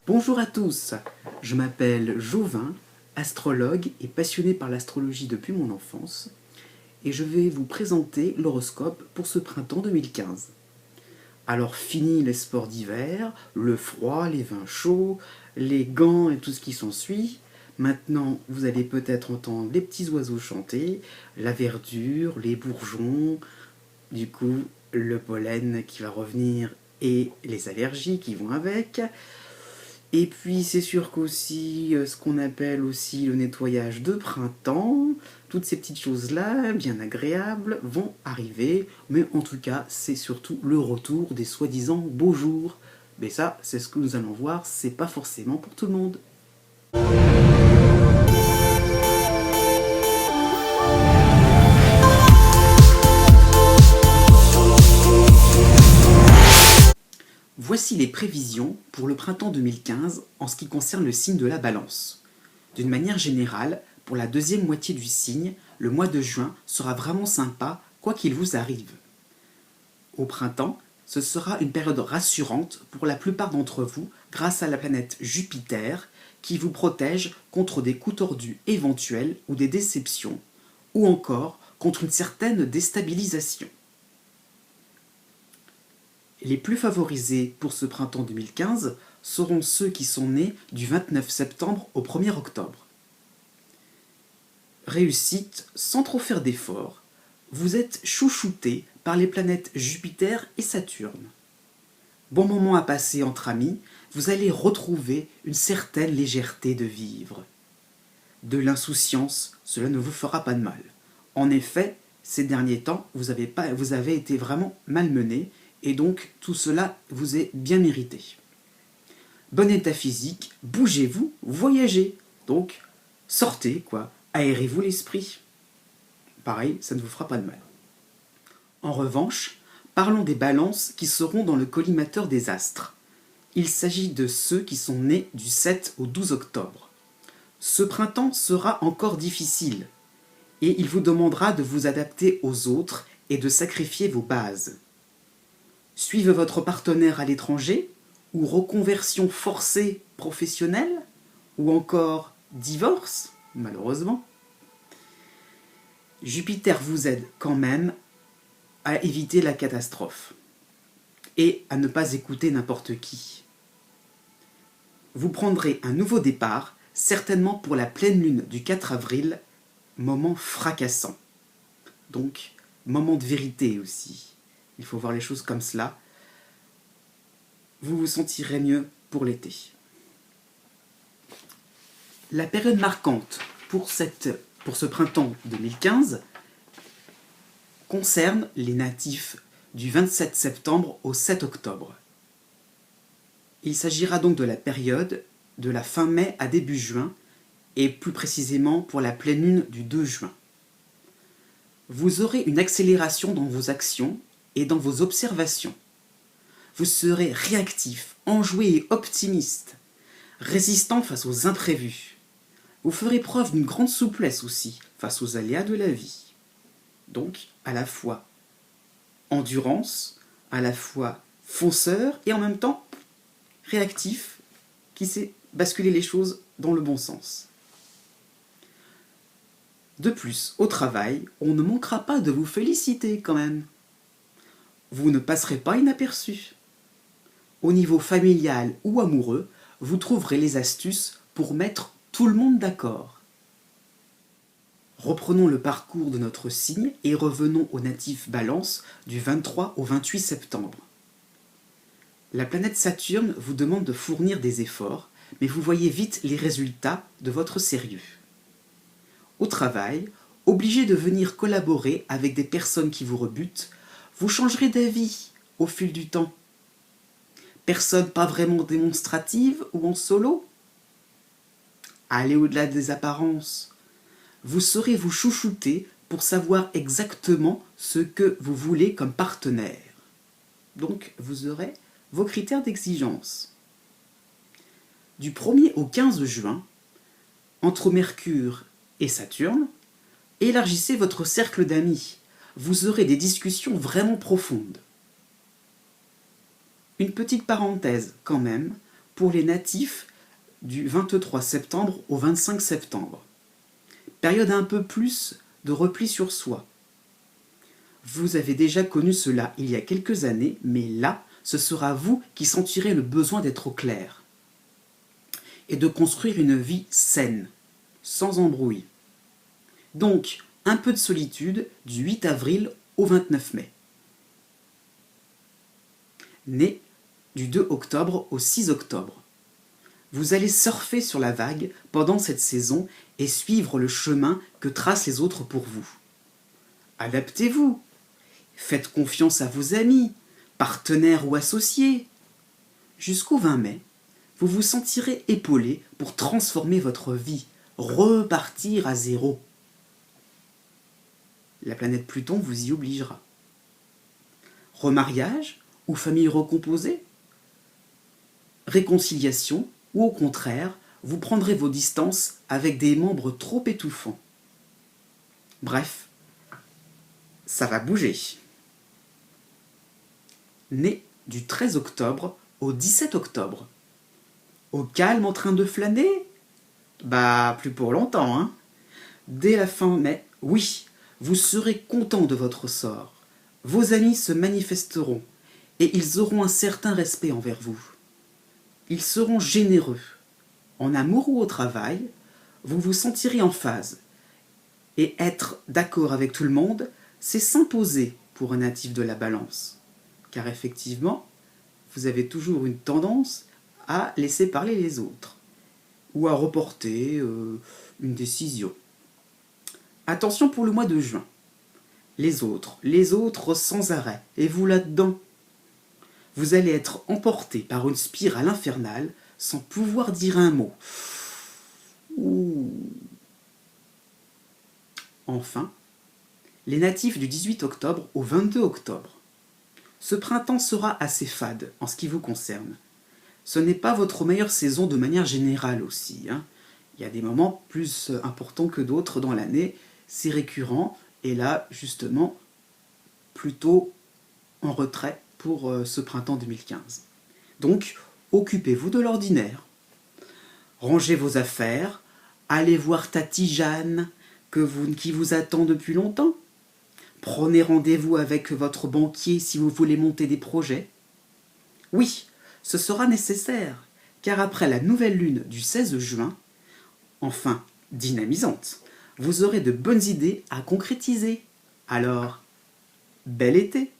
Bonjour à tous, je m'appelle Jovin, astrologue et passionné par l'astrologie depuis mon enfance, et je vais vous présenter l'horoscope pour ce printemps 2015. Alors fini les sports d'hiver, le froid, les vins chauds, les gants et tout ce qui s'ensuit. Maintenant, vous allez peut-être entendre les petits oiseaux chanter, la verdure, les bourgeons, du coup le pollen qui va revenir et les allergies qui vont avec. Et puis c'est sûr qu'aussi ce qu'on appelle aussi le nettoyage de printemps, toutes ces petites choses-là, bien agréables, vont arriver. Mais en tout cas, c'est surtout le retour des soi-disant beaux jours. Mais ça, c'est ce que nous allons voir, c'est pas forcément pour tout le monde. Voici les prévisions pour le printemps 2015 en ce qui concerne le signe de la Balance. D'une manière générale, pour la deuxième moitié du signe, le mois de juin sera vraiment sympa quoi qu'il vous arrive. Au printemps, ce sera une période rassurante pour la plupart d'entre vous grâce à la planète Jupiter qui vous protège contre des coups tordus éventuels ou des déceptions, ou encore contre une certaine déstabilisation. Les plus favorisés pour ce printemps 2015 seront ceux qui sont nés du 29 septembre au 1er octobre. Réussite sans trop faire d'efforts, vous êtes chouchoutés par les planètes Jupiter et Saturne. Bon moment à passer entre amis, vous allez retrouver une certaine légèreté de vivre. De l'insouciance, cela ne vous fera pas de mal. En effet, ces derniers temps, vous avez été vraiment malmenés, et donc tout cela vous est bien mérité. Bon état physique, bougez-vous, voyagez. Donc, sortez, quoi, aérez-vous l'esprit. Pareil, ça ne vous fera pas de mal. En revanche, parlons des balances qui seront dans le collimateur des astres. Il s'agit de ceux qui sont nés du 7 au 12 octobre. Ce printemps sera encore difficile, et il vous demandera de vous adapter aux autres et de sacrifier vos bases. Suivez votre partenaire à l'étranger, ou reconversion forcée professionnelle, ou encore divorce, malheureusement. Jupiter vous aide quand même à éviter la catastrophe et à ne pas écouter n'importe qui. Vous prendrez un nouveau départ, certainement pour la pleine lune du 4 avril, moment fracassant. Donc, moment de vérité aussi. Il faut voir les choses comme cela. Vous vous sentirez mieux pour l'été. La période marquante pour ce printemps 2015 concerne les natifs du 27 septembre au 7 octobre. Il s'agira donc de la période de la fin mai à début juin, et plus précisément pour la pleine lune du 2 juin. Vous aurez une accélération dans vos actions et dans vos observations. Vous serez réactif, enjoué et optimiste, résistant face aux imprévus. Vous ferez preuve d'une grande souplesse aussi face aux aléas de la vie. Donc, à la fois endurance, à la fois fonceur et en même temps réactif, qui sait basculer les choses dans le bon sens. De plus, au travail, on ne manquera pas de vous féliciter quand même. Vous ne passerez pas inaperçu. Au niveau familial ou amoureux, vous trouverez les astuces pour mettre tout le monde d'accord. Reprenons le parcours de notre signe et revenons au natif Balance du 23 au 28 septembre. La planète Saturne vous demande de fournir des efforts, mais vous voyez vite les résultats de votre sérieux. Au travail, obligé de venir collaborer avec des personnes qui vous rebutent, vous changerez d'avis au fil du temps. Personne pas vraiment démonstrative ou en solo? Allez au-delà des apparences. Vous saurez vous chouchouter pour savoir exactement ce que vous voulez comme partenaire. Donc, vous aurez vos critères d'exigence. Du 1er au 15 juin, entre Mercure et Saturne, élargissez votre cercle d'amis. Vous aurez des discussions vraiment profondes. Une petite parenthèse quand même, pour les natifs du 23 septembre au 25 septembre. Période un peu plus de repli sur soi. Vous avez déjà connu cela il y a quelques années, mais là, ce sera vous qui sentirez le besoin d'être au clair et de construire une vie saine, sans embrouille. Donc, un peu de solitude du 8 avril au 29 mai. Né du 2 octobre au 6 octobre. Vous allez surfer sur la vague pendant cette saison et suivre le chemin que tracent les autres pour vous. Adaptez-vous. Faites confiance à vos amis, partenaires ou associés. Jusqu'au 20 mai, vous vous sentirez épaulé pour transformer votre vie, repartir à zéro. La planète Pluton vous y obligera. Remariage ou famille recomposée? Réconciliation ou au contraire, vous prendrez vos distances avec des membres trop étouffants. Bref, ça va bouger. Né du 13 octobre au 17 octobre. Au calme en train de flâner? Bah, plus pour longtemps, hein. Dès la fin mai, oui, vous serez content de votre sort. Vos amis se manifesteront et ils auront un certain respect envers vous. Ils seront généreux. En amour ou au travail, vous vous sentirez en phase. Et être d'accord avec tout le monde, c'est s'imposer pour un natif de la Balance. Car effectivement, vous avez toujours une tendance à laisser parler les autres ou à reporter une décision. Attention pour le mois de juin. Les autres sans arrêt, et vous là-dedans. Vous allez être emporté par une spirale infernale sans pouvoir dire un mot. Ouh. Enfin, les natifs du 18 octobre au 22 octobre. Ce printemps sera assez fade en ce qui vous concerne. Ce n'est pas votre meilleure saison de manière générale aussi, hein. Il y a des moments plus importants que d'autres dans l'année, c'est récurrent, et là, justement, plutôt en retrait pour ce printemps 2015. Donc, occupez-vous de l'ordinaire. Rangez vos affaires, allez voir Tati Jeanne, qui vous attend depuis longtemps. Prenez rendez-vous avec votre banquier si vous voulez monter des projets. Oui, ce sera nécessaire, car après la nouvelle lune du 16 juin, enfin dynamisante, vous aurez de bonnes idées à concrétiser. Alors, bel été!